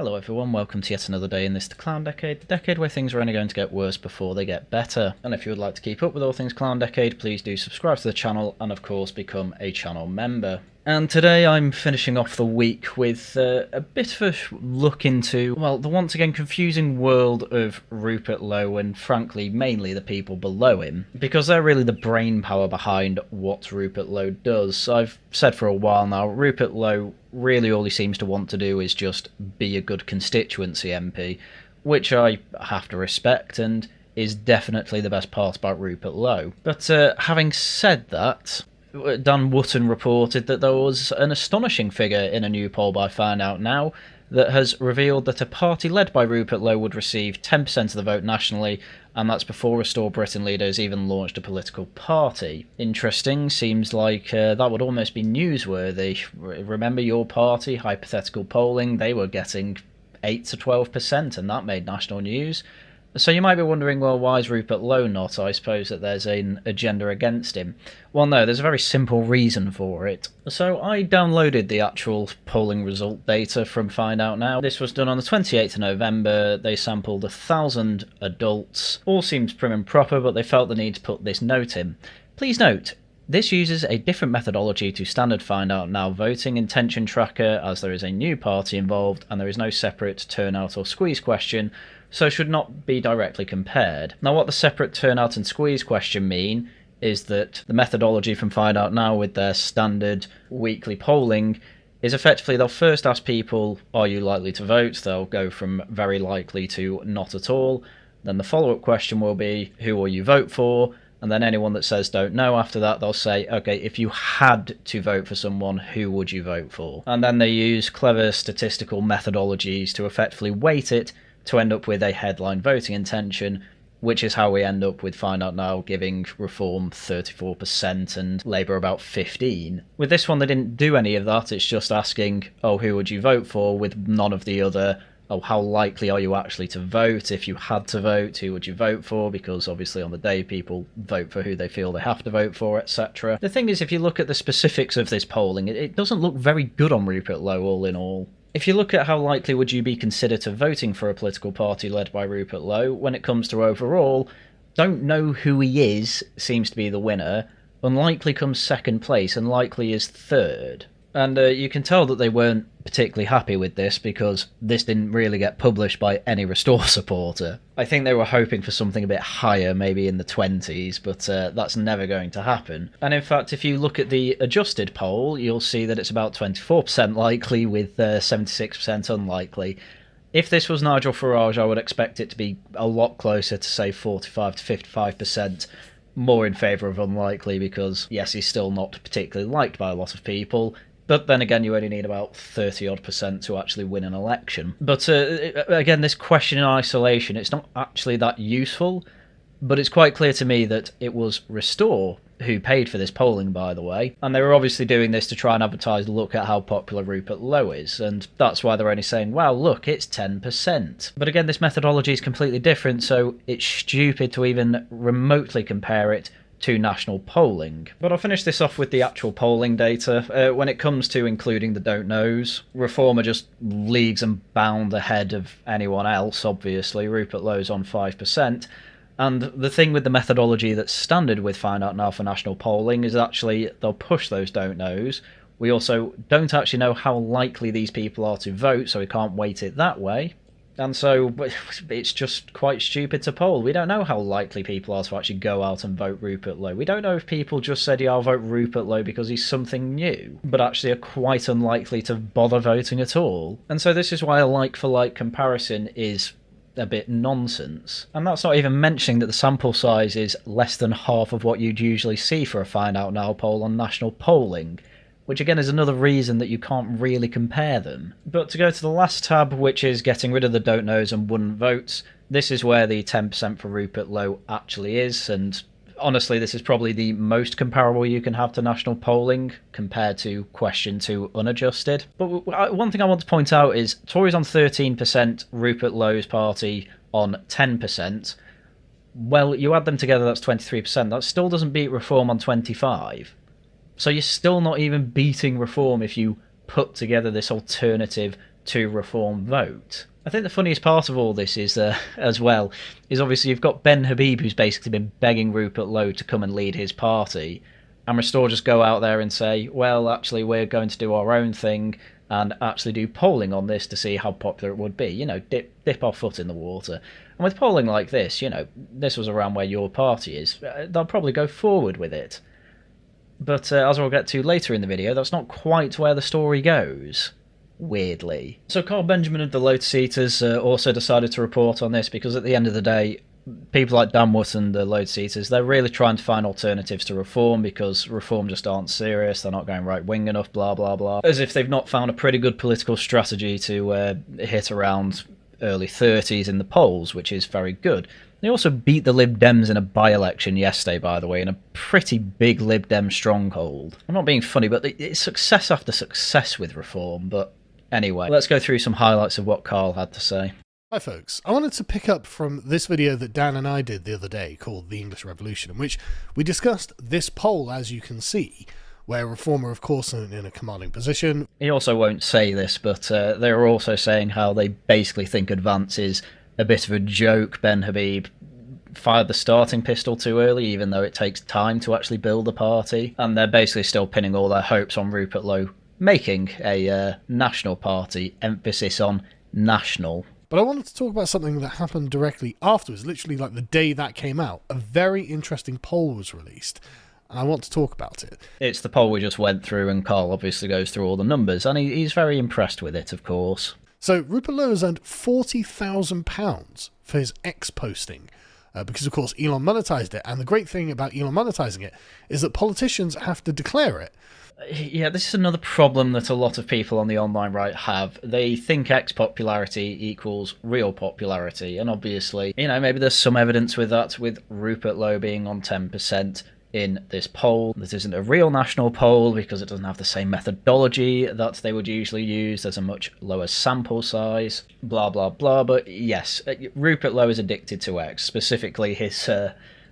Hello everyone, welcome to yet another day in this The Clown Decade, the decade where things are only going to get worse before they get better. And if you would like to keep up with all things Clown Decade, please do subscribe to the channel and of course become a channel member. And today I'm finishing off the week with a bit of a look into, well, the once again confusing world of Rupert Lowe and frankly mainly the people below him, because they're really the brain power behind what Rupert Lowe does. I've said for a while now, Rupert Lowe really all he seems to want to do is just be a good constituency MP, which I have to respect and is definitely the best part about Rupert Lowe. But having said that, Dan Wootton reported that there was an astonishing figure in a new poll by Find Out Now that has revealed that a party led by Rupert Lowe would receive 10% of the vote nationally, and that's before Restore Britain leaders even launched a political party. Interesting, seems like that would almost be newsworthy. Remember your party, hypothetical polling, they were getting 8 to 12% and that made national news. So you might be wondering, well, why is Rupert Lowe not? I suppose that there's an agenda against him. Well, no, there's a very simple reason for it. So I downloaded the actual polling result data from Find Out Now. This was done on the 28th of November. They sampled 1,000 adults. All seems prim and proper, but they felt the need to put this note in. Please note, this uses a different methodology to standard Find Out Now voting intention tracker, as there is a new party involved and there is no separate turnout or squeeze question, so should not be directly compared. Now what the separate turnout and squeeze question mean is that the methodology from Find Out Now with their standard weekly polling is effectively they'll first ask people, are you likely to vote? They'll go from very likely to not at all. Then the follow-up question will be, who will you vote for? And then anyone that says don't know after that, they'll say, okay, if you had to vote for someone, who would you vote for? And then they use clever statistical methodologies to effectively weight it to end up with a headline voting intention, which is how we end up with Find Out Now giving Reform 34% and Labour about 15%. With this one, they didn't do any of that. It's just asking, oh, who would you vote for, with none of the other, oh, how likely are you actually to vote? If you had to vote, who would you vote for? Because obviously on the day people vote for who they feel they have to vote for, etc. The thing is, if you look at the specifics of this polling, it doesn't look very good on Rupert Lowe all in all. If you look at how likely would you be considered to voting for a political party led by Rupert Lowe, when it comes to overall, don't know who he is seems to be the winner, unlikely comes second place, and likely is third. And you can tell that they weren't particularly happy with this because this didn't really get published by any Restore supporter. I think they were hoping for something a bit higher, maybe in the 20s, but that's never going to happen. And in fact, if you look at the adjusted poll, you'll see that it's about 24% likely with 76% unlikely. If this was Nigel Farage, I would expect it to be a lot closer to, say, 45 to 55%. More in favour of unlikely because, yes, he's still not particularly liked by a lot of people. But then again, you only need about 30-odd% to actually win an election. But again, this question in isolation, it's not actually that useful, but it's quite clear to me that it was Restore who paid for this polling, by the way, and they were obviously doing this to try and advertise, look at how popular Rupert Lowe is, and that's why they're only saying, wow, look, it's 10%. But again, this methodology is completely different, so it's stupid to even remotely compare it to national polling. But I'll finish this off with the actual polling data. When it comes to including the don't knows, Reform are just leagues and bounds ahead of anyone else, obviously. Rupert Lowe's on 5%. And the thing with the methodology that's standard with Find Out Now for national polling is actually they'll push those don't knows. We also don't actually know how likely these people are to vote, so we can't weight it that way. And so it's just quite stupid to poll. We don't know how likely people are to actually go out and vote Rupert Lowe. We don't know if people just said, yeah, I'll vote Rupert Lowe because he's something new, but actually are quite unlikely to bother voting at all. And so this is why a like-for-like comparison is a bit nonsense. And that's not even mentioning that the sample size is less than half of what you'd usually see for a Find Out Now poll on national polling, which again is another reason that you can't really compare them. But to go to the last tab, which is getting rid of the don't knows and wouldn't votes, this is where the 10% for Rupert Lowe actually is, and honestly this is probably the most comparable you can have to national polling compared to question 2 unadjusted. But one thing I want to point out is Tories on 13%, Rupert Lowe's party on 10%. Well, you add them together, that's 23%. That still doesn't beat Reform on 25%. So you're still not even beating Reform if you put together this alternative to Reform vote. I think the funniest part of all this is, as well, is obviously you've got Ben Habib, who's basically been begging Rupert Lowe to come and lead his party, and Restore just go out there and say, well, actually, we're going to do our own thing and actually do polling on this to see how popular it would be. You know, dip our foot in the water. And with polling like this, you know, this was around where your party is, they'll probably go forward with it. But as we'll get to later in the video, that's not quite where the story goes. Weirdly. So Carl Benjamin of the Lotus Seaters also decided to report on this, because at the end of the day, people like Dan Wood and the Lotus Seaters, they're really trying to find alternatives to Reform, because Reform just aren't serious, they're not going right-wing enough, blah blah blah. As if they've not found a pretty good political strategy to hit around early 30s in the polls, which is very good. They also beat the Lib Dems in a by-election yesterday, by the way, in a pretty big Lib Dem stronghold. I'm not being funny, but it's success after success with Reform, but anyway, let's go through some highlights of what Carl had to say. Hi folks, I wanted to pick up from this video that Dan and I did the other day called The English Revolution, in which we discussed this poll, as you can see, where Reform are of course in a commanding position. He also won't say this, but they're also saying how they basically think Advance is a bit of a joke. Ben Habib fired the starting pistol too early, even though it takes time to actually build a party, and they're basically still pinning all their hopes on Rupert Lowe making a national party, emphasis on national. But I wanted to talk about something that happened directly afterwards, literally like the day that came out. A very interesting poll was released, and I want to talk about it. It's the poll we just went through, and Carl obviously goes through all the numbers, and he's very impressed with it, of course. So Rupert Lowe has earned £40,000 for his X posting, because of course Elon monetized it, and the great thing about Elon monetizing it is that politicians have to declare it. Yeah, this is another problem that a lot of people on the online right have. They think X popularity equals real popularity, and obviously, you know, maybe there's some evidence with that, with Rupert Lowe being on 10% in this poll. This isn't a real national poll because it doesn't have the same methodology that they would usually use. There's a much lower sample size, blah blah blah. But yes, Rupert Lowe is addicted to X. Specifically, his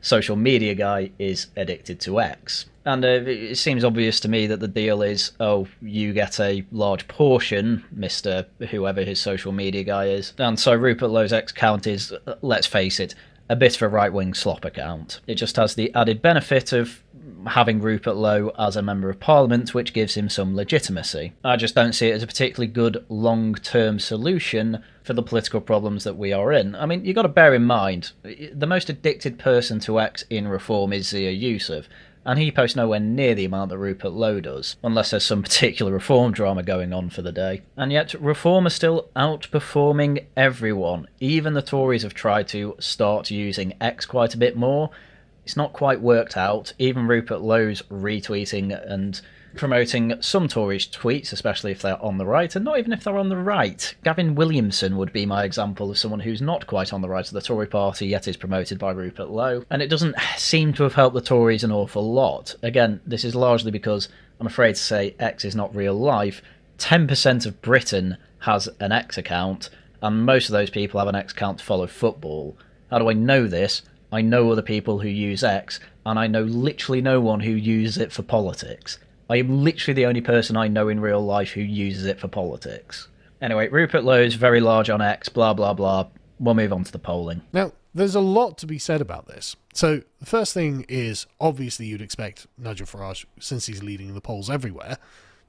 social media guy is addicted to X. And it seems obvious to me that the deal is, oh, you get a large portion, Mr. whoever his social media guy is. And so Rupert Lowe's X account is, let's face it, a bit of a right-wing slop account. It just has the added benefit of having Rupert Lowe as a Member of Parliament, which gives him some legitimacy. I just don't see it as a particularly good long-term solution for the political problems that we are in. I mean, you've got to bear in mind, the most addicted person to X in Reform is Zia Yusuf, and he posts nowhere near the amount that Rupert Lowe does, unless there's some particular Reform drama going on for the day. And yet, Reform are still outperforming everyone. Even the Tories have tried to start using X quite a bit more. It's not quite worked out. Even Rupert Lowe's retweeting and promoting some Tories' tweets, especially if they're on the right, and not even if they're on the right. Gavin Williamson would be my example of someone who's not quite on the right of the Tory party, yet is promoted by Rupert Lowe. And it doesn't seem to have helped the Tories an awful lot. Again, this is largely because, I'm afraid to say, X is not real life. 10% of Britain has an X account, and most of those people have an X account to follow football. How do I know this? I know other people who use X, and I know literally no one who uses it for politics. I am literally the only person I know in real life who uses it for politics. Anyway, Rupert Lowe's very large on X, blah blah blah. We'll move on to the polling. Now, there's a lot to be said about this. So, the first thing is, obviously you'd expect Nigel Farage, since he's leading the polls everywhere,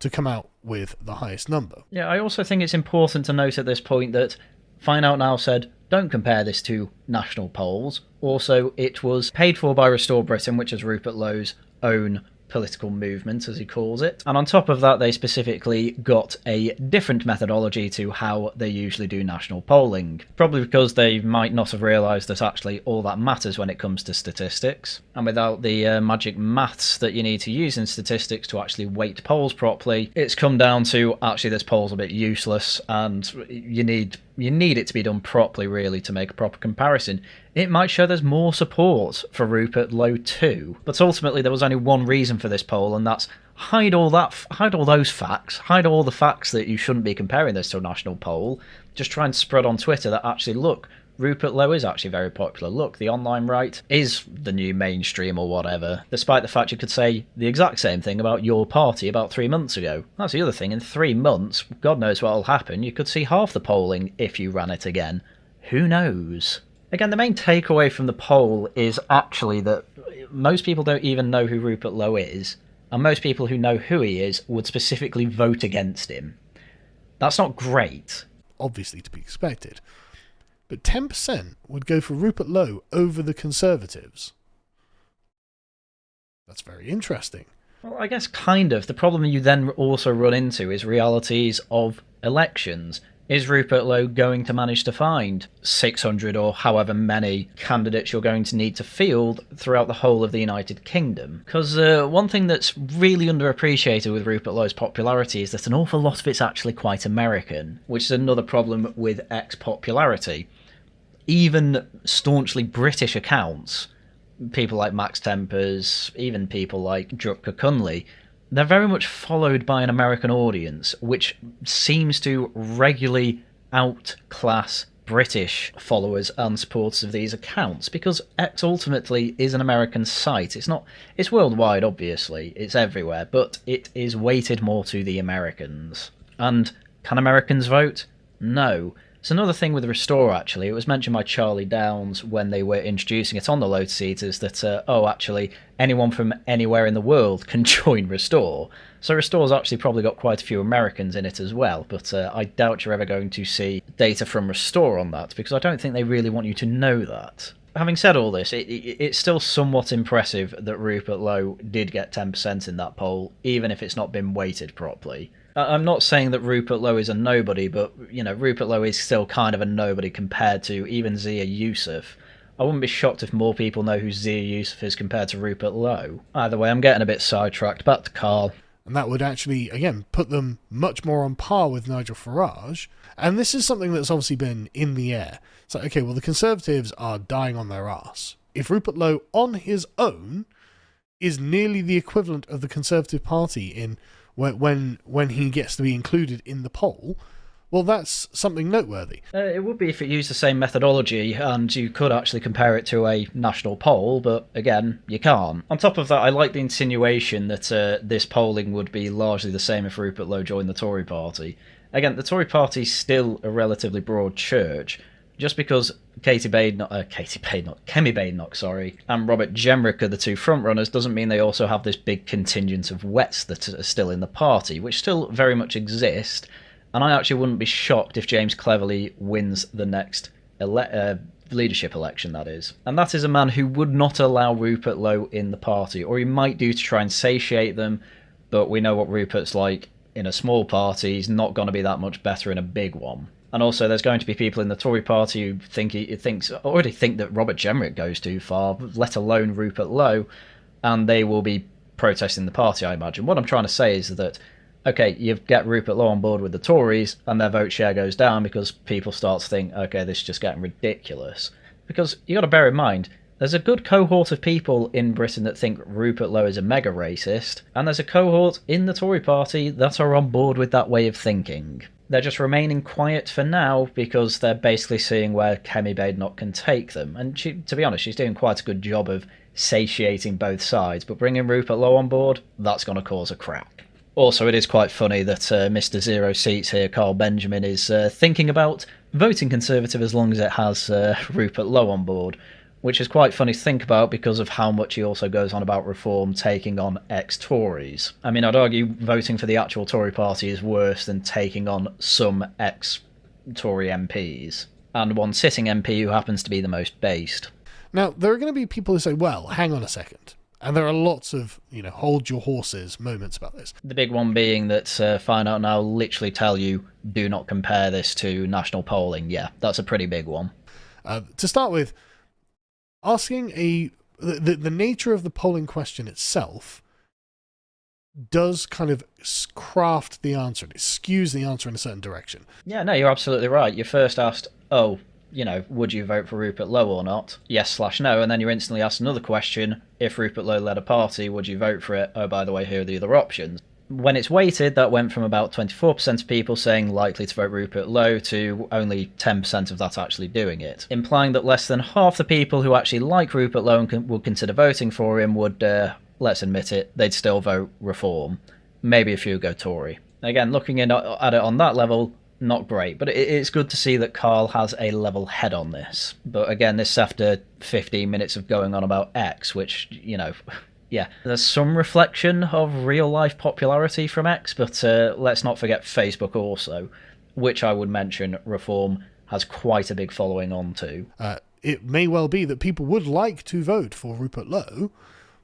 to come out with the highest number. Yeah, I also think it's important to note at this point that Find Out Now said, don't compare this to national polls. Also, it was paid for by Restore Britain, which is Rupert Lowe's own political movement, as he calls it. And on top of that, they specifically got a different methodology to how they usually do national polling. Probably because they might not have realised that actually all that matters when it comes to statistics. And without the magic maths that you need to use in statistics to actually weight polls properly, it's come down to actually this poll's a bit useless, and you need it to be done properly, really, to make a proper comparison. It might show there's more support for Rupert Lowe too. But ultimately there was only one reason for this poll, and that's hide all those facts, hide all the facts that you shouldn't be comparing this to a national poll. Just try and spread on Twitter that actually, look, Rupert Lowe is actually very popular. Look, the online right is the new mainstream or whatever, despite the fact you could say the exact same thing about your party about 3 months ago. That's the other thing, in 3 months, God knows what will happen, you could see half the polling if you ran it again. Who knows? Again, the main takeaway from the poll is actually that most people don't even know who Rupert Lowe is, and most people who know who he is would specifically vote against him. That's not great. Obviously to be expected. But 10% would go for Rupert Lowe over the Conservatives. That's very interesting. Well, I guess kind of. The problem you then also run into is realities of elections. Is Rupert Lowe going to manage to find 600 or however many candidates you're going to need to field throughout the whole of the United Kingdom? Because one thing that's really underappreciated with Rupert Lowe's popularity is that an awful lot of it's actually quite American, which is another problem with popularity. Even staunchly British accounts, people like Max Tempers, even people like Drupka Cunley, they're very much followed by an American audience, which seems to regularly outclass British followers and supporters of these accounts, because X ultimately is an American site. It's worldwide, obviously, it's everywhere, but it is weighted more to the Americans. And can Americans vote? No. It's another thing with Restore, actually. It was mentioned by Charlie Downs when they were introducing it on the Load Seaters that, actually, anyone from anywhere in the world can join Restore. So Restore's actually probably got quite a few Americans in it as well, but I doubt you're ever going to see data from Restore on that, because I don't think they really want you to know that. Having said all this, it's still somewhat impressive that Rupert Lowe did get 10% in that poll, even if it's not been weighted properly. I'm not saying that Rupert Lowe is a nobody, but, Rupert Lowe is still kind of a nobody compared to even Zia Yusuf. I wouldn't be shocked if more people know who Zia Yusuf is compared to Rupert Lowe. Either way, I'm getting a bit sidetracked. Back to Carl. And that would actually, again, put them much more on par with Nigel Farage. And this is something that's obviously been in the air. It's like, okay, well, the Conservatives are dying on their arse. If Rupert Lowe, on his own, is nearly the equivalent of the Conservative Party in when he gets to be included in the poll, well, that's something noteworthy. It would be if it used the same methodology, and you could actually compare it to a national poll, but again, you can't. On top of that, I like the insinuation that this polling would be largely the same if Rupert Lowe joined the Tory party. Again, the Tory party is still a relatively broad church. Just because Kemi Badenoch, and Robert Jenrick are the two frontrunners doesn't mean they also have this big contingent of Wets that are still in the party, which still very much exist. And I actually wouldn't be shocked if James Cleverly wins the next leadership election, that is. And that is a man who would not allow Rupert Lowe in the party, or he might do to try and satiate them, but we know what Rupert's like in a small party. He's not going to be that much better in a big one. And also, there's going to be people in the Tory party who already think that Robert Jenrick goes too far, let alone Rupert Lowe, and they will be protesting the party, I imagine. What I'm trying to say is that, okay, you get Rupert Lowe on board with the Tories, and their vote share goes down because people start to think, okay, this is just getting ridiculous. Because you got to bear in mind, there's a good cohort of people in Britain that think Rupert Lowe is a mega racist, and there's a cohort in the Tory party that are on board with that way of thinking. They're just remaining quiet for now because they're basically seeing where Kemi Badenoch can take them. And she, to be honest, she's doing quite a good job of satiating both sides, but bringing Rupert Lowe on board, that's going to cause a crack. Also, it is quite funny that Mr. Zero Seats here, Carl Benjamin, is thinking about voting Conservative as long as it has Rupert Lowe on board, which is quite funny to think about because of how much he also goes on about reform taking on ex-Tories. I mean, I'd argue voting for the actual Tory party is worse than taking on some ex-Tory MPs, and one sitting MP who happens to be the most based. Now, there are going to be people who say, well, hang on a second. And there are lots of, hold your horses moments about this. The big one being that Find Out Now literally tell you, do not compare this to national polling. Yeah, that's a pretty big one. To start with, asking the nature of the polling question itself does kind of craft the answer. It skews the answer in a certain direction. Yeah, no, you're absolutely right. You first asked, would you vote for Rupert Lowe or not? Yes/no, and then you instantly asked another question. If Rupert Lowe led a party, would you vote for it? Oh, by the way, here are the other options. When it's weighted, that went from about 24% of people saying likely to vote Rupert Lowe to only 10% of that actually doing it, implying that less than half the people who actually like Rupert Lowe and would consider voting for him would, let's admit it, they'd still vote Reform. Maybe a few go Tory. Again, looking at it on that level, not great, but it's good to see that Carl has a level head on this. But again, this is after 15 minutes of going on about X, which, you know... Yeah, there's some reflection of real-life popularity from X, but let's not forget Facebook also, which I would mention Reform has quite a big following on too. It may well be that people would like to vote for Rupert Lowe,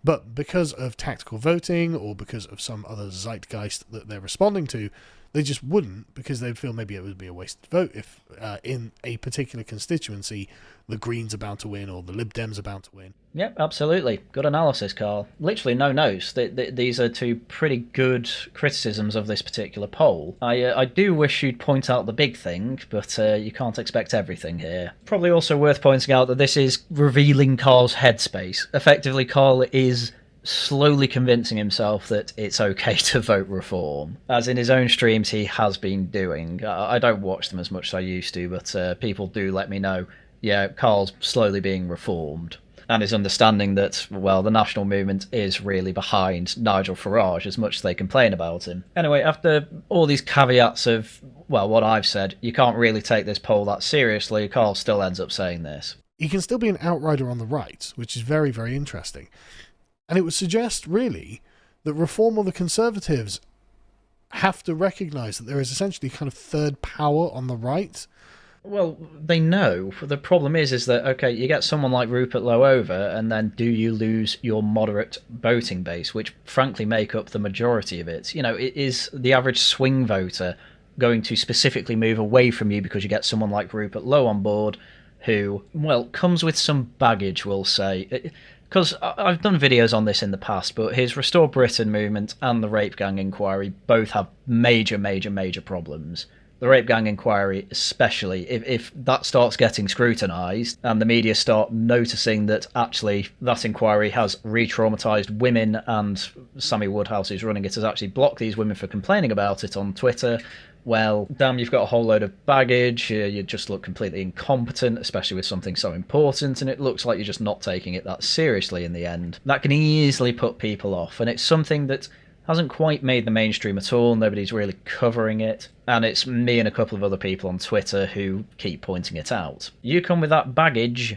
but because of tactical voting or because of some other zeitgeist that they're responding to, they just wouldn't, because they'd feel maybe it would be a wasted vote if in a particular constituency the Greens are bound to win or the Lib Dems are bound to win. Yep, absolutely. Good analysis, Carl. Literally no notes. These are two pretty good criticisms of this particular poll. I do wish you'd point out the big thing, but you can't expect everything here. Probably also worth pointing out that this is revealing Carl's headspace. Effectively, Carl is slowly convincing himself that it's okay to vote Reform, as in his own streams he has been doing. I don't watch them as much as I used to, but people do let me know, yeah, Carl's slowly being reformed, and his understanding that, well, the national movement is really behind Nigel Farage as much as they complain about him. Anyway, after all these caveats of, well, what I've said, you can't really take this poll that seriously, Carl still ends up saying this. He can still be an outrider on the right, which is very, very interesting. And it would suggest, really, that Reform or the Conservatives have to recognise that there is essentially kind of third power on the right. Well, they know. The problem is that, okay, you get someone like Rupert Lowe over, and then do you lose your moderate voting base, which frankly make up the majority of it? You know, is the average swing voter going to specifically move away from you because you get someone like Rupert Lowe on board who, well, comes with some baggage, we'll say? Because I've done videos on this in the past, but his Restore Britain movement and the rape gang inquiry both have major, major, major problems. The rape gang inquiry especially, if that starts getting scrutinised and the media start noticing that actually that inquiry has re-traumatised women and Sammy Woodhouse, who's running it, has actually blocked these women for complaining about it on Twitter, well, damn, you've got a whole load of baggage, you just look completely incompetent, especially with something so important, and it looks like you're just not taking it that seriously in the end. That can easily put people off, and it's something that hasn't quite made the mainstream at all, nobody's really covering it, and it's me and a couple of other people on Twitter who keep pointing it out. You come with that baggage,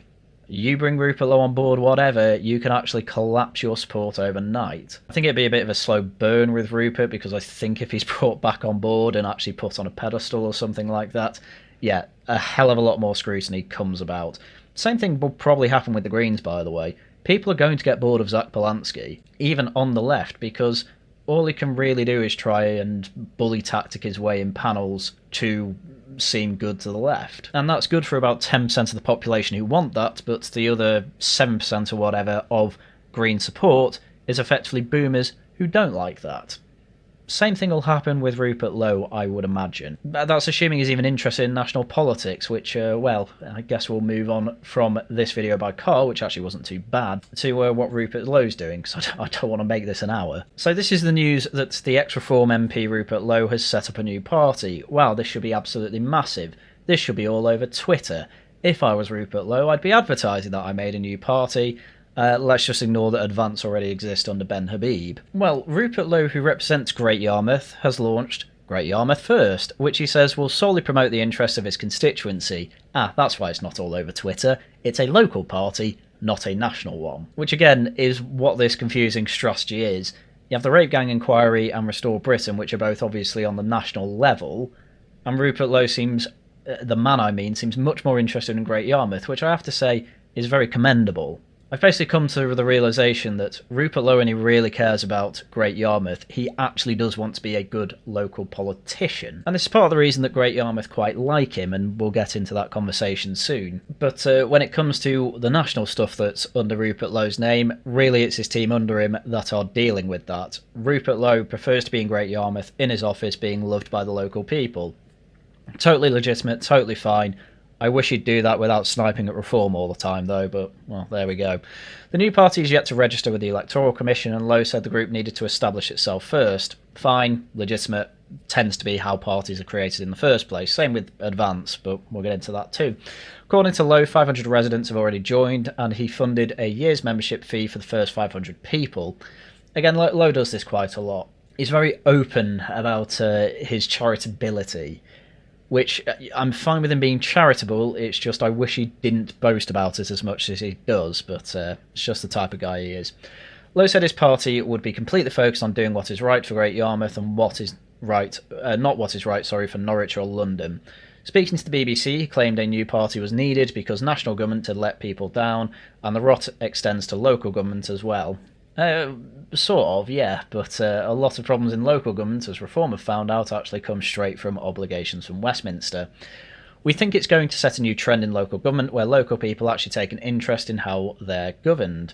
you bring Rupert Lowe on board, whatever, you can actually collapse your support overnight. I think it'd be a bit of a slow burn with Rupert, because I think if he's brought back on board and actually put on a pedestal or something like that, yeah, a hell of a lot more scrutiny comes about. Same thing will probably happen with the Greens, by the way. People are going to get bored of Zach Polanski, even on the left, because all he can really do is try and bully tactic his way in panels to seem good to the left. And that's good for about 10% of the population who want that, but the other 7% or whatever of Green support is effectively boomers who don't like that. Same thing will happen with Rupert Lowe, I would imagine. That's assuming he's even interested in national politics, which, well, I guess we'll move on from this video by Carl, which actually wasn't too bad, to what Rupert Lowe's doing, because I don't want to make this an hour. So this is the news that the ex-Reform MP Rupert Lowe has set up a new party. Wow, this should be absolutely massive. This should be all over Twitter. If I was Rupert Lowe, I'd be advertising that I made a new party. Let's just ignore that Advance already exists under Ben Habib. Well, Rupert Lowe, who represents Great Yarmouth, has launched Great Yarmouth First, which he says will solely promote the interests of his constituency. That's why it's not all over Twitter. It's a local party, not a national one. Which again is what this confusing strategy is. You have the Rape Gang Inquiry and Restore Britain, which are both obviously on the national level, and Rupert Lowe seems, the man I mean, seems much more interested in Great Yarmouth, which I have to say is very commendable. I've basically come to the realisation that Rupert Lowe, when he really cares about Great Yarmouth, he actually does want to be a good local politician. And this is part of the reason that Great Yarmouth quite like him, and we'll get into that conversation soon. But when it comes to the national stuff that's under Rupert Lowe's name, really it's his team under him that are dealing with that. Rupert Lowe prefers to be in Great Yarmouth, in his office, being loved by the local people. Totally legitimate, totally fine. I wish he'd do that without sniping at Reform all the time, though, but, well, there we go. The new party is yet to register with the Electoral Commission, and Lowe said the group needed to establish itself first. Fine, legitimate, tends to be how parties are created in the first place. Same with Advance, but we'll get into that too. According to Lowe, 500 residents have already joined, and he funded a year's membership fee for the first 500 people. Again, Lowe does this quite a lot. He's very open about his charitability, which I'm fine with him being charitable. It's just I wish he didn't boast about it as much as he does, but it's just the type of guy he is. Lowe said his party would be completely focused on doing what is right for Great Yarmouth and what is right, not what is right, for Norwich or London. Speaking to the BBC, he claimed a new party was needed because national government had let people down, and the rot extends to local government as well. Sort of, yeah, but a lot of problems in local government, as Reform have found out, actually come straight from obligations from Westminster. We think it's going to set a new trend in local government where local people actually take an interest in how they're governed.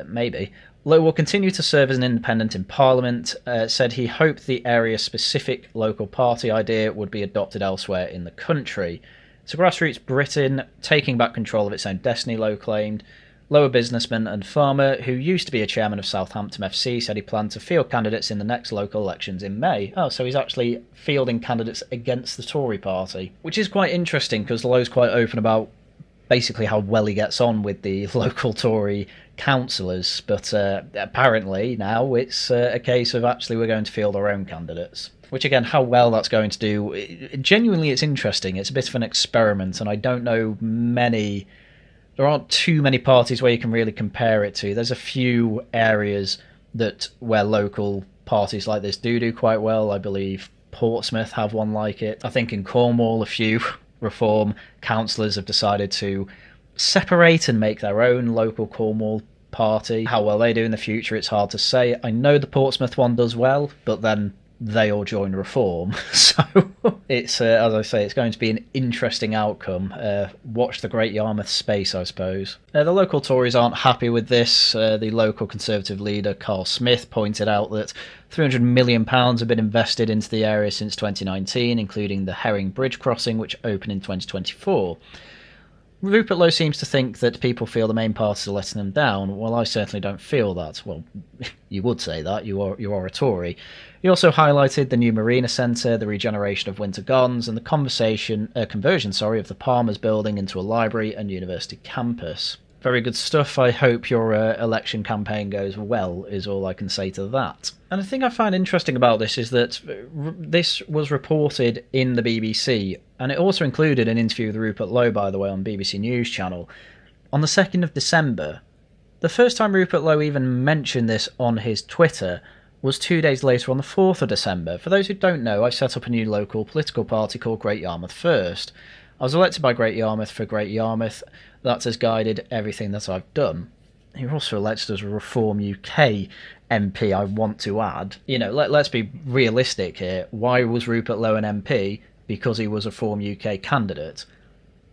Maybe. Lowe will continue to serve as an independent in Parliament, said he hoped the area-specific local party idea would be adopted elsewhere in the country. It's a grassroots Britain taking back control of its own destiny, Lowe claimed. Lowe, businessman and farmer who used to be a chairman of Southampton FC, said he planned to field candidates in the next local elections in May. Oh, so he's actually fielding candidates against the Tory party, which is quite interesting because Lowe's quite open about basically how well he gets on with the local Tory councillors, but apparently now it's a case of actually we're going to field our own candidates. Which, again, how well that's going to do, genuinely it's interesting. It's a bit of an experiment, and I don't know many... There aren't too many parties where you can really compare it to. There's a few areas where local parties like this do quite well. I believe Portsmouth have one like it. I think in Cornwall a few Reform councillors have decided to separate and make their own local Cornwall party. How well they do in the future, it's hard to say. I know the Portsmouth one does well, but then they all joined Reform. So it's, as I say, it's going to be an interesting outcome. Watch the Great Yarmouth space, I suppose. The local Tories aren't happy with this. The local Conservative leader, Carl Smith, pointed out that £300 million have been invested into the area since 2019, including the Herring Bridge crossing, which opened in 2024. Rupert Lowe seems to think that people feel the main parties are letting them down. Well, I certainly don't feel that. Well, you would say that. You are a Tory. He also highlighted the new Marina Centre, the regeneration of Winter Gardens, and the conversion of the Palmer's building into a library and university campus. Very good stuff. I hope your election campaign goes well, is all I can say to that. And the thing I find interesting about this is that this was reported in the BBC, and it also included an interview with Rupert Lowe, by the way, on BBC News Channel, on the 2nd of December. The first time Rupert Lowe even mentioned this on his Twitter was 2 days later on the 4th of December. For those who don't know, I set up a new local political party called Great Yarmouth First. I was elected by Great Yarmouth for Great Yarmouth. That has guided everything that I've done. You're also elected as a Reform UK MP, I want to add. You know, let's be realistic here. Why was Rupert Lowe an MP? Because he was a Reform UK candidate.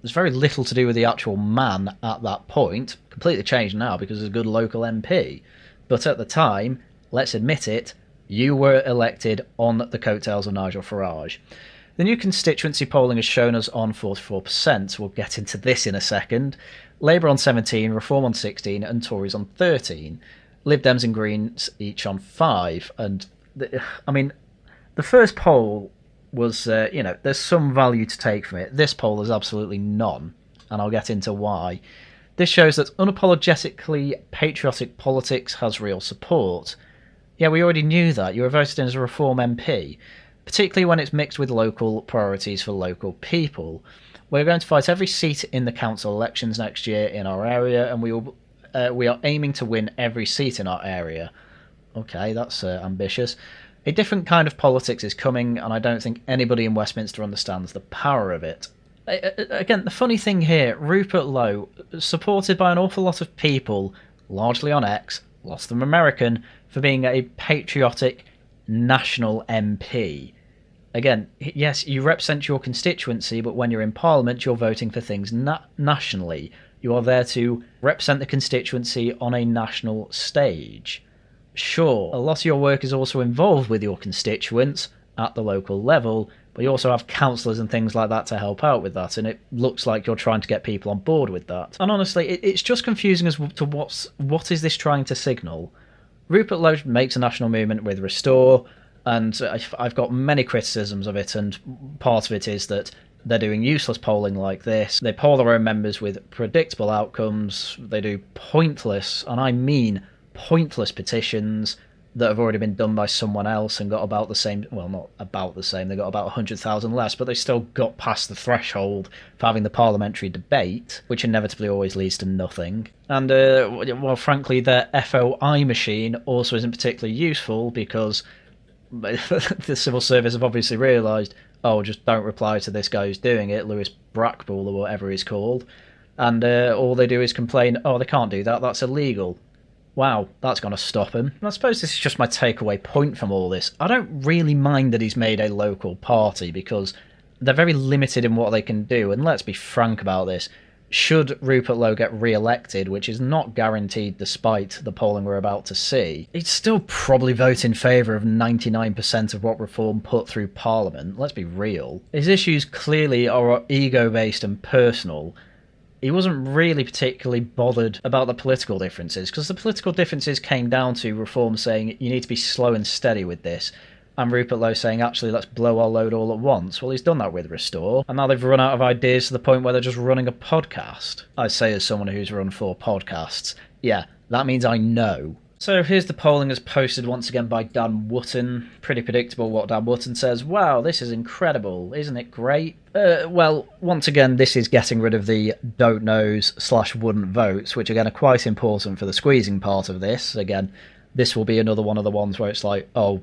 There's very little to do with the actual man at that point. Completely changed now because he's a good local MP. But at the time, let's admit it, you were elected on the coattails of Nigel Farage. The new constituency polling has shown us on 44%. We'll get into this in a second. Labour on 17, Reform on 16, and Tories on 13. Lib Dems and Greens each on 5. And, the first poll was, there's some value to take from it. This poll is absolutely none, and I'll get into why. This shows that unapologetically patriotic politics has real support. Yeah, we already knew that. You were voted in as a Reform MP, particularly when it's mixed with local priorities for local people. We're going to fight every seat in the council elections next year in our area, and we are aiming to win every seat in our area. Okay, that's ambitious. A different kind of politics is coming, and I don't think anybody in Westminster understands the power of it. Again, the funny thing here, Rupert Lowe, supported by an awful lot of people, largely on X, lots of them American, for being a patriotic national MP. Again, yes, you represent your constituency, but when you're in Parliament, you're voting for things nationally. You are there to represent the constituency on a national stage. Sure, a lot of your work is also involved with your constituents at the local level, but you also have councillors and things like that to help out with that, and it looks like you're trying to get people on board with that. And honestly, it's just confusing as to what is this trying to signal. Rupert Lowe makes a national movement with Restore, and I've got many criticisms of it, and part of it is that they're doing useless polling like this. They poll their own members with predictable outcomes. They do pointless, and I mean pointless, petitions that have already been done by someone else and got about the same, well, not about the same, they got about 100,000 less, but they still got past the threshold for having the parliamentary debate, which inevitably always leads to nothing. And, well, frankly, their FOI machine also isn't particularly useful because the civil service have obviously realised, oh, just don't reply to this guy who's doing it, Lewis Brackbull or whatever he's called, and all they do is complain, oh, they can't do that, that's illegal. Wow, that's going to stop him. And I suppose this is just my takeaway point from all this. I don't really mind that he's made a local party because they're very limited in what they can do. And let's be frank about this. Should Rupert Lowe get re-elected, which is not guaranteed despite the polling we're about to see, he'd still probably vote in favour of 99% of what Reform put through Parliament. Let's be real. His issues clearly are ego-based and personal. He wasn't really particularly bothered about the political differences, because the political differences came down to Reform saying you need to be slow and steady with this, and Rupert Lowe saying actually let's blow our load all at once. Well, he's done that with Restore, and now they've run out of ideas to the point where they're just running a podcast. I say as someone who's run 4 podcasts, yeah, that means I know. So here's the polling as posted once again by Dan Wootton. Pretty predictable what Dan Wootton says. Wow, this is incredible. Isn't it great? Well, once again, this is getting rid of the don't knows / wouldn't votes, which again are quite important for the squeezing part of this. Again, this will be another one of the ones where it's like, oh,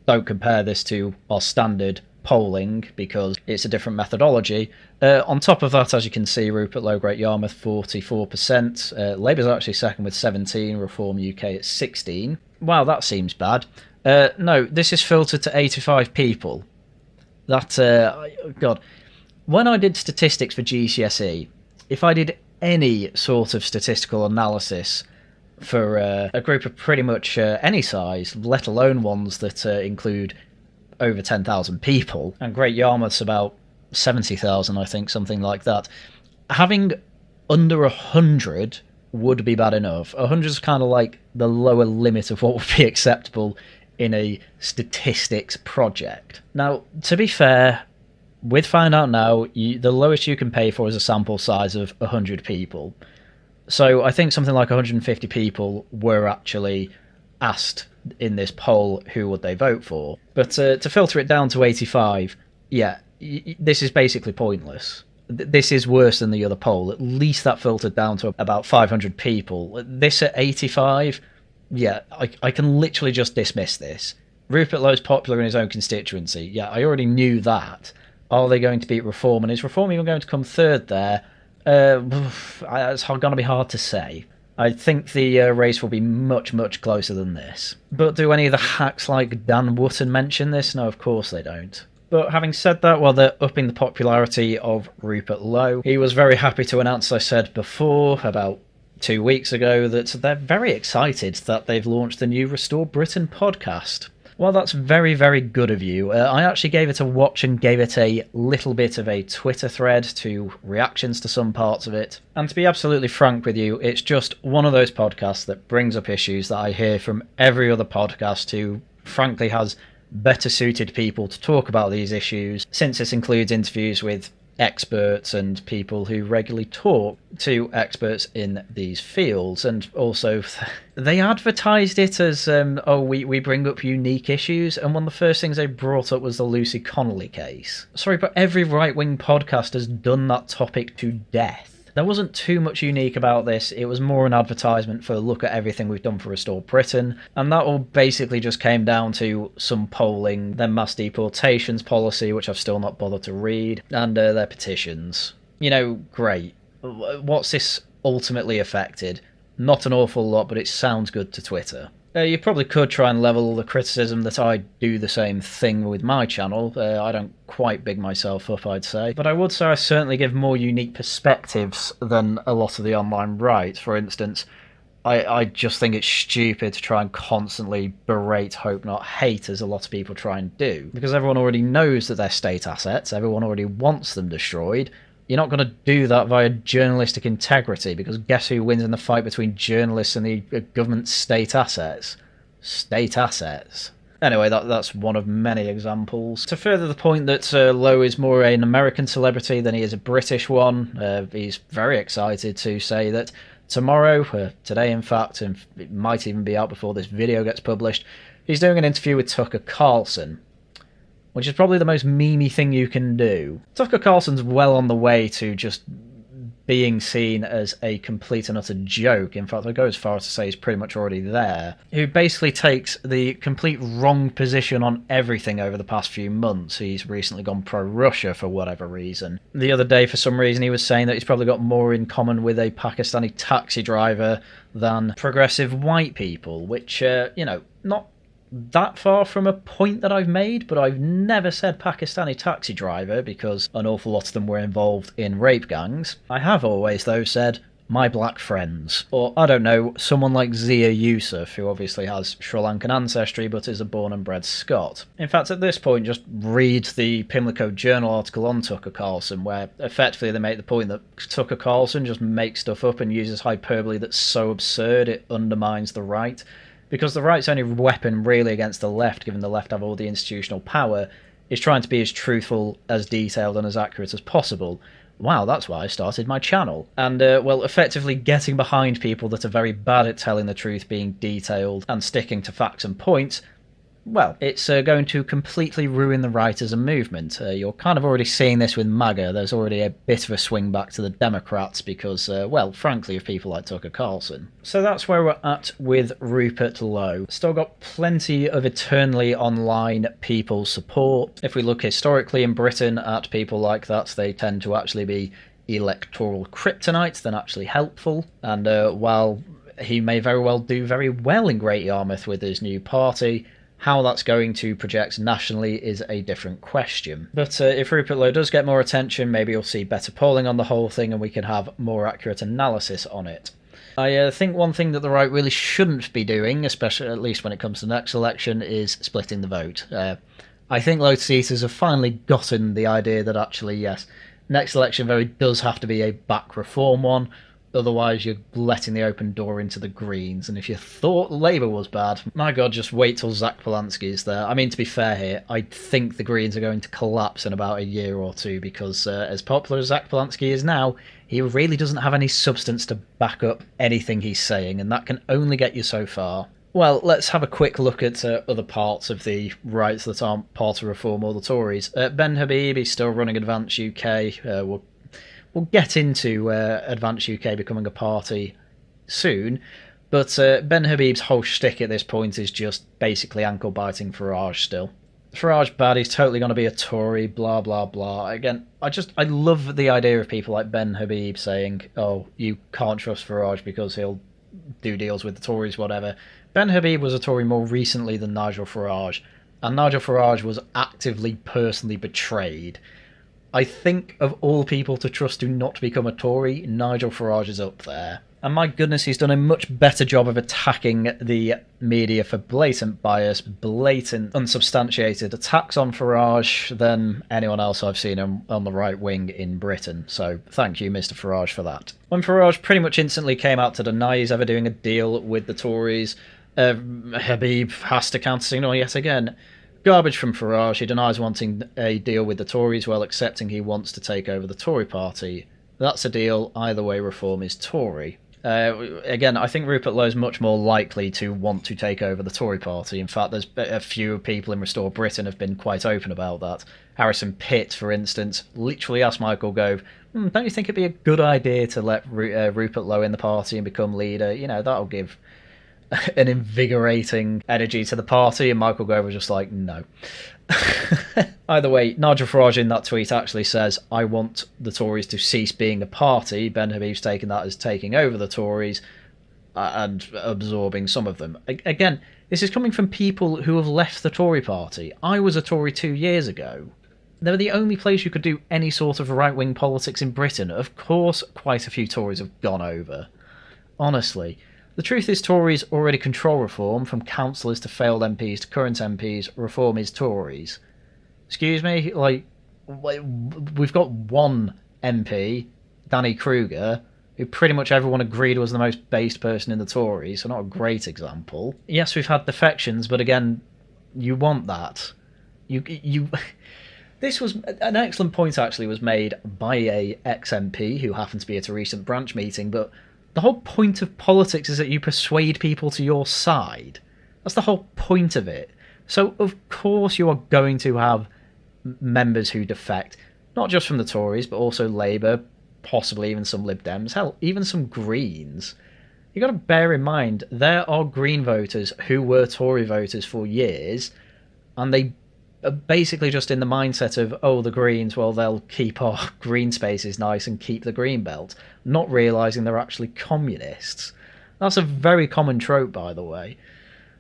don't compare this to our standard polling because it's a different methodology. On top of that, as you can see, Rupert Lowe, Great Yarmouth, 44%. Labour's actually second with 17, Reform UK at 16. Wow, that seems bad. No, this is filtered to 85 people. That, God. When I did statistics for GCSE, if I did any sort of statistical analysis for a group of pretty much any size, let alone ones that include over 10,000 people, and Great Yarmouth's about 70,000, I think, something like that. Having under 100 would be bad enough. 100 is kind of like the lower limit of what would be acceptable in a statistics project. Now, to be fair, with Find Out Now, the lowest you can pay for is a sample size of 100 people. So I think something like 150 people were actually asked in this poll who would they vote for. But to filter it down to 85, yeah, this is basically pointless. This is worse than the other poll. At least that filtered down to about 500 people. This at 85, yeah, I can literally just dismiss this. Rupert Lowe's popular in his own constituency. Yeah, I already knew that. Are they going to beat Reform? And is Reform even going to come third there? It's going to be hard to say. I think the race will be much, much closer than this. But do any of the hacks like Dan Wootton mention this? No, of course they don't. But having said that, well, they're upping the popularity of Rupert Lowe. He was very happy to announce, I said before, about 2 weeks ago, that they're very excited that they've launched the new Restore Britain podcast. Well, that's very, very good of you. I actually gave it a watch and gave it a little bit of a Twitter thread to reactions to some parts of it. And to be absolutely frank with you, it's just one of those podcasts that brings up issues that I hear from every other podcast who, frankly, has better suited people to talk about these issues, since this includes interviews with experts and people who regularly talk to experts in these fields. And also they advertised it as we bring up unique issues, and one of the first things they brought up was the Lucy Connolly case. Sorry, but every right-wing podcast has done that topic to death. There wasn't too much unique about this. It was more an advertisement for look at everything we've done for Restore Britain, and that all basically just came down to some polling, their mass deportations policy, which I've still not bothered to read, and their petitions. You know, great. What's this ultimately affected? Not an awful lot, but it sounds good to Twitter. You probably could try and level the criticism that I do the same thing with my channel. I don't quite big myself up, I'd say. But I would say I certainly give more unique perspectives than a lot of the online right. For instance, I just think it's stupid to try and constantly berate, hope not hate, as a lot of people try and do. Because everyone already knows that they're state assets, everyone already wants them destroyed. You're not going to do that via journalistic integrity, because guess who wins in the fight between journalists and the government's state assets? State assets. Anyway, that's one of many examples. To further the point that Lowe is more an American celebrity than he is a British one, he's very excited to say that tomorrow, today in fact, and it might even be out before this video gets published, he's doing an interview with Tucker Carlson, which is probably the most memey thing you can do. Tucker Carlson's well on the way to just being seen as a complete and utter joke. In fact, I'd go as far as to say he's pretty much already there. Who basically takes the complete wrong position on everything over the past few months. He's recently gone pro-Russia for whatever reason. The other day, for some reason, he was saying that he's probably got more in common with a Pakistani taxi driver than progressive white people, which, not that far from a point that I've made, but I've never said Pakistani taxi driver because an awful lot of them were involved in rape gangs. I have always, though, said my black friends. Or, I don't know, someone like Zia Yusuf, who obviously has Sri Lankan ancestry but is a born and bred Scot. In fact, at this point, just read the Pimlico Journal article on Tucker Carlson, where effectively they make the point that Tucker Carlson just makes stuff up and uses hyperbole that's so absurd it undermines the right. Because the right's only weapon really against the left, given the left have all the institutional power, is trying to be as truthful, as detailed and as accurate as possible. Wow, that's why I started my channel. And, effectively getting behind people that are very bad at telling the truth, being detailed, and sticking to facts and points, well, it's going to completely ruin the right as a movement. You're kind of already seeing this with MAGA. There's already a bit of a swing back to the Democrats because, frankly, of people like Tucker Carlson. So that's where we're at with Rupert Lowe. Still got plenty of eternally online people support. If we look historically in Britain at people like that, they tend to actually be electoral kryptonite than actually helpful. And while he may very well do very well in Great Yarmouth with his new party, how that's going to project nationally is a different question. But if Rupert Lowe does get more attention, maybe you'll see better polling on the whole thing and we can have more accurate analysis on it. I think one thing that the right really shouldn't be doing, especially at least when it comes to the next election, is splitting the vote. I think load seaters have finally gotten the idea that actually, yes, next election vote does have to be a back reform one. Otherwise, you're letting the open door into the Greens. And if you thought Labour was bad, my God, just wait till Zach Polanski is there. I mean, to be fair here, I think the Greens are going to collapse in about a year or two because as popular as Zach Polanski is now, he really doesn't have any substance to back up anything he's saying, and that can only get you so far. Well, let's have a quick look at other parts of the rights that aren't part of Reform or the Tories. Ben Habib is still running Advance UK. We'll get into Advance UK becoming a party soon, but Ben Habib's whole shtick at this point is just basically ankle-biting Farage still. Farage bad, he's totally going to be a Tory, blah, blah, blah. Again, I love the idea of people like Ben Habib saying, oh, you can't trust Farage because he'll do deals with the Tories, whatever. Ben Habib was a Tory more recently than Nigel Farage, and Nigel Farage was actively, personally betrayed. I think of all people to trust to not become a Tory, Nigel Farage is up there. And my goodness, he's done a much better job of attacking the media for blatant bias, blatant, unsubstantiated attacks on Farage than anyone else I've seen on the right wing in Britain. So thank you, Mr. Farage, for that. When Farage pretty much instantly came out to deny he's ever doing a deal with the Tories, Habib has to counter-signal yet again. Garbage from Farage. He denies wanting a deal with the Tories while accepting he wants to take over the Tory party. That's a deal. Either way, Reform is Tory. Again, I think Rupert Lowe is much more likely to want to take over the Tory party. In fact, there's a few people in Restore Britain have been quite open about that. Harrison Pitt, for instance, literally asked Michael Gove, don't you think it'd be a good idea to let Rupert Lowe in the party and become leader? You know, that'll give an invigorating energy to the party, and Michael Gove was just like, no. Either way, Nigel Farage in that tweet actually says, I want the Tories to cease being a party. Ben Habib's taken that as taking over the Tories and absorbing some of them. Again, this is coming from people who have left the Tory party. I was a Tory 2 years ago. They were the only place you could do any sort of right-wing politics in Britain. Of course, quite a few Tories have gone over. Honestly. The truth is Tories already control reform, from councillors to failed MPs to current MPs. Reform is Tories. Excuse me? Like, we've got one MP, Danny Kruger, who pretty much everyone agreed was the most based person in the Tories, so not a great example. Yes, we've had defections, but again, you want that. This was an excellent point, actually, was made by a ex-MP who happened to be at a recent branch meeting, but the whole point of politics is that you persuade people to your side. That's the whole point of it. So, of course, you are going to have members who defect, not just from the Tories, but also Labour, possibly even some Lib Dems, hell, even some Greens. You've got to bear in mind, there are Green voters who were Tory voters for years, and they are basically just in the mindset of, oh, the Greens, well, they'll keep our green spaces nice and keep the green belt, not realising they're actually communists. That's a very common trope, by the way.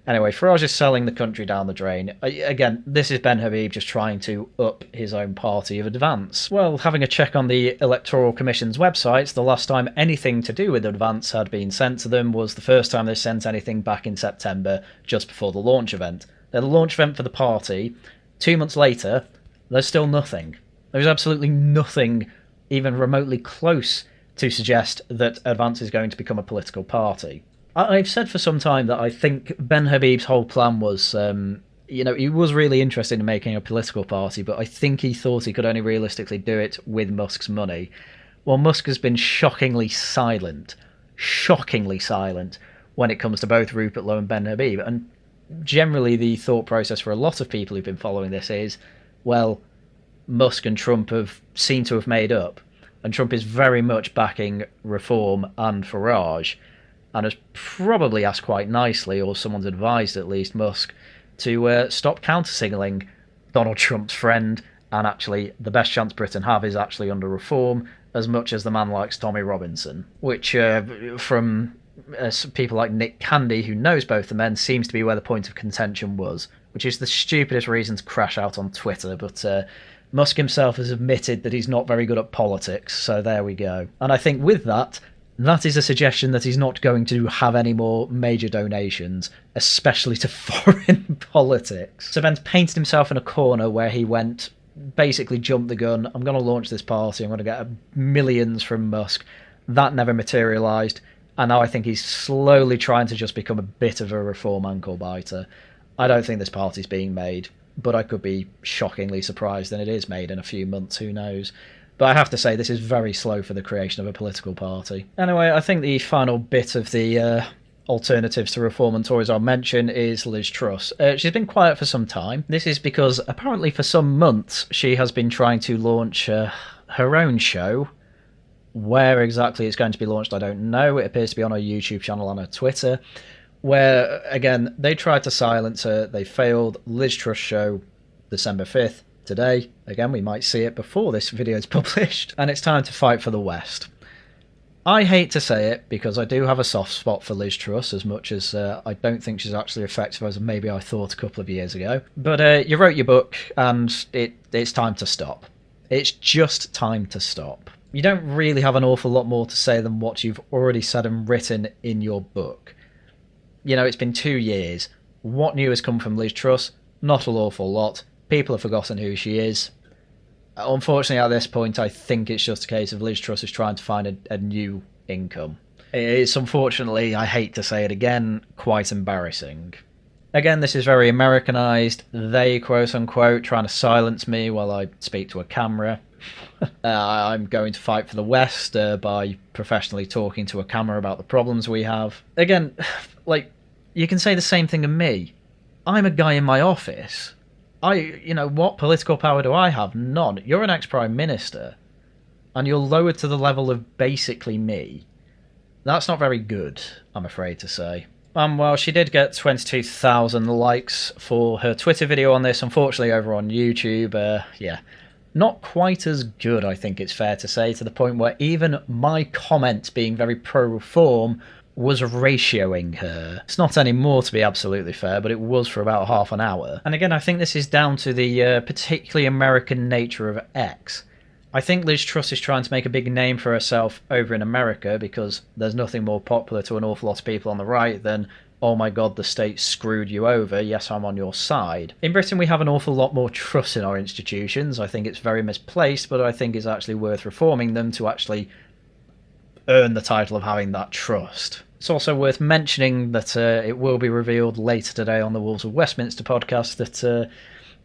Anyway, Farage is selling the country down the drain. Again, this is Ben Habib just trying to up his own party of Advance. Well, having a check on the Electoral Commission's websites, the last time anything to do with Advance had been sent to them was the first time they sent anything back in September, just before the launch event. They're the launch event for the party. 2 months later, there's still nothing. There's absolutely nothing even remotely close to suggest that Advance is going to become a political party. I've said for some time that I think Ben Habib's whole plan was, he was really interested in making a political party, but I think he thought he could only realistically do it with Musk's money. Well, Musk has been shockingly silent when it comes to both Rupert Lowe and Ben Habib. And generally the thought process for a lot of people who've been following this is, well, Musk and Trump have seemed to have made up, and Trump is very much backing Reform and Farage, and has probably asked quite nicely, or someone's advised at least, Musk to stop counter-signalling Donald Trump's friend, and actually the best chance Britain have is actually under Reform, as much as the man likes Tommy Robinson, which from people like Nick Candy, who knows both the men, seems to be where the point of contention was, which is the stupidest reason to crash out on Twitter, but Musk himself has admitted that he's not very good at politics, so there we go. And I think with that is a suggestion that he's not going to have any more major donations, especially to foreign politics. So Ben's painted himself in a corner where he went, basically jumped the gun, I'm going to launch this party, I'm going to get millions from Musk. That never materialised, and now I think he's slowly trying to just become a bit of a Reform ankle-biter. I don't think this party's being made, but I could be shockingly surprised that it is made in a few months, who knows. But I have to say, this is very slow for the creation of a political party. Anyway, I think the final bit of the alternatives to Reform and Tories I'll mention is Liz Truss. She's been quiet for some time. This is because apparently for some months she has been trying to launch her own show. Where exactly it's going to be launched, I don't know. It appears to be on her YouTube channel, on her Twitter, where, again, they tried to silence her. They failed. Liz Truss show, December 5th. Today, again, we might see it before this video is published, and it's time to fight for the West. I hate to say it, because I do have a soft spot for Liz Truss, as much as I don't think she's actually effective as maybe I thought a couple of years ago. But you wrote your book, and it's time to stop. It's just time to stop. You don't really have an awful lot more to say than what you've already said and written in your book. You know, it's been 2 years. What new has come from Liz Truss? Not an awful lot. People have forgotten who she is. Unfortunately, at this point, I think it's just a case of Liz Truss is trying to find a new income. It's unfortunately, I hate to say it again, quite embarrassing. Again, this is very Americanised. They, quote-unquote, trying to silence me while I speak to a camera. I'm going to fight for the West by professionally talking to a camera about the problems we have. Again, like, you can say the same thing of me. I'm a guy in my office. What political power do I have? None. You're an ex-Prime Minister, and you're lowered to the level of basically me. That's not very good, I'm afraid to say. Well, she did get 22,000 likes for her Twitter video on this, unfortunately over on YouTube. Yeah, not quite as good, I think it's fair to say, to the point where even my comment being very pro-reform was ratioing her. It's not anymore, to be absolutely fair, but it was for about half an hour. And again, I think this is down to the particularly American nature of X. I think Liz Truss is trying to make a big name for herself over in America, because there's nothing more popular to an awful lot of people on the right than, oh my god, the state screwed you over, yes, I'm on your side. In Britain, we have an awful lot more trust in our institutions. I think it's very misplaced, but I think it's actually worth reforming them to actually earn the title of having that trust. It's also worth mentioning that it will be revealed later today on the Wolves of Westminster podcast that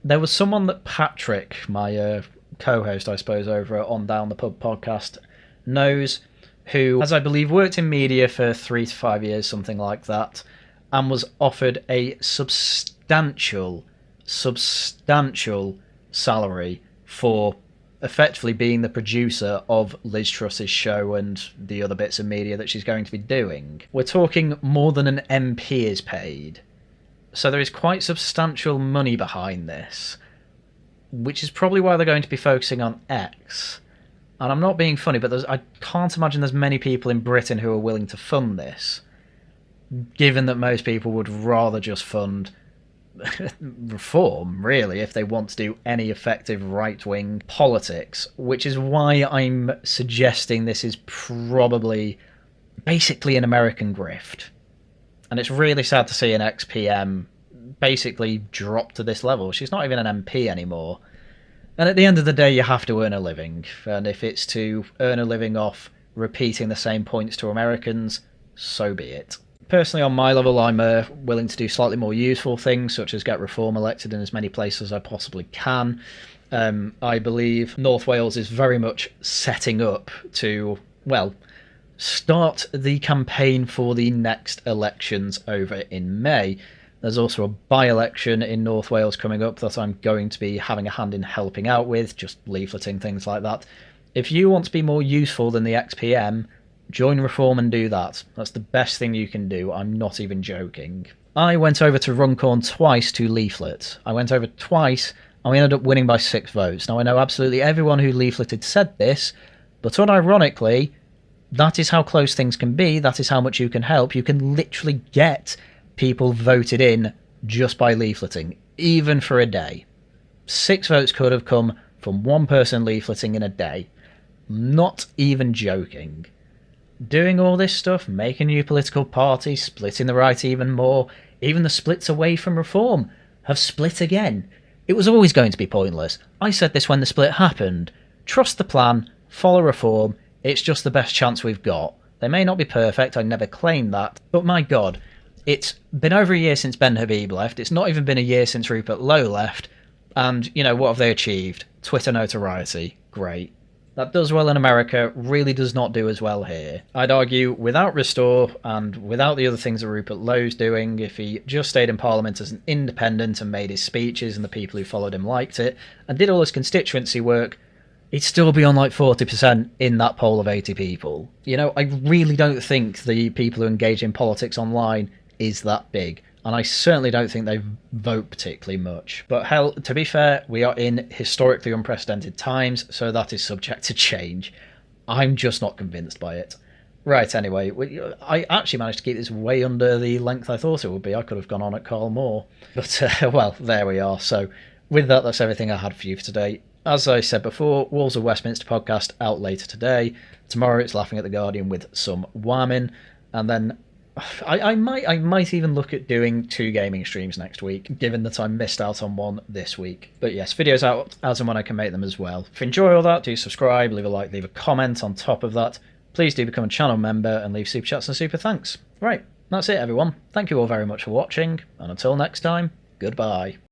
there was someone that Patrick, my co-host, I suppose, over On Down the Pub podcast, knows, who has, I believe, worked in media for 3 to 5 years, something like that, and was offered a substantial salary for effectively being the producer of Liz Truss's show and the other bits of media that she's going to be doing. We're talking more than an MP is paid. So there is quite substantial money behind this, which is probably why they're going to be focusing on X. And I'm not being funny, but I can't imagine there's many people in Britain who are willing to fund this, given that most people would rather just fund reform, really, if they want to do any effective right-wing politics, which is why I'm suggesting this is probably basically an American grift. And it's really sad to see an ex-PM basically drop to this level. She's not even an MP anymore. And at the end of the day, you have to earn a living. And if it's to earn a living off repeating the same points to Americans, so be it. Personally, on my level, I'm willing to do slightly more useful things, such as get reform elected in as many places as I possibly can. I believe North Wales is very much setting up to, well, start the campaign for the next elections over in May. There's also a by-election in North Wales coming up that I'm going to be having a hand in helping out with, just leafleting, things like that. If you want to be more useful than the XPM, join Reform and do that. That's the best thing you can do. I'm not even joking. I went over to Runcorn twice to leaflet. I went over twice and we ended up winning by 6 votes. Now, I know absolutely everyone who leafleted said this, but unironically, that is how close things can be. That is how much you can help. You can literally get people voted in just by leafleting, even for a day. 6 votes could have come from one person leafleting in a day. Not even joking. Doing all this stuff, making a new political party, splitting the right even more, even the splits away from reform have split again. It was always going to be pointless. I said this when the split happened. Trust the plan, follow reform, it's just the best chance we've got. They may not be perfect, I never claimed that, but my god, it's been over a year since Ben Habib left, it's not even been a year since Rupert Lowe left, and, you know, what have they achieved? Twitter notoriety. Great. That does well in America, really does not do as well here. I'd argue without Restore and without the other things that Rupert Lowe's doing, if he just stayed in Parliament as an independent and made his speeches and the people who followed him liked it, and did all his constituency work, he'd still be on like 40% in that poll of 80 people. You know, I really don't think the people who engage in politics online is that big. And I certainly don't think they vote particularly much. But hell, to be fair, we are in historically unprecedented times, so that is subject to change. I'm just not convinced by it. Right, anyway, I actually managed to keep this way under the length I thought it would be. I could have gone on at Carl Moore. But, well, there we are. So, with that, that's everything I had for you for today. As I said before, Wolves of Westminster podcast out later today. Tomorrow it's Laughing at the Guardian with some whamming. And then I might even look at doing 2 gaming streams next week, given that I missed out on one this week. But yes, videos out as and when I can make them as well. If you enjoy all that, do subscribe, leave a like, leave a comment on top of that. Please do become a channel member and leave super chats and super thanks. Right, that's it everyone. Thank you all very much for watching, and until next time, goodbye.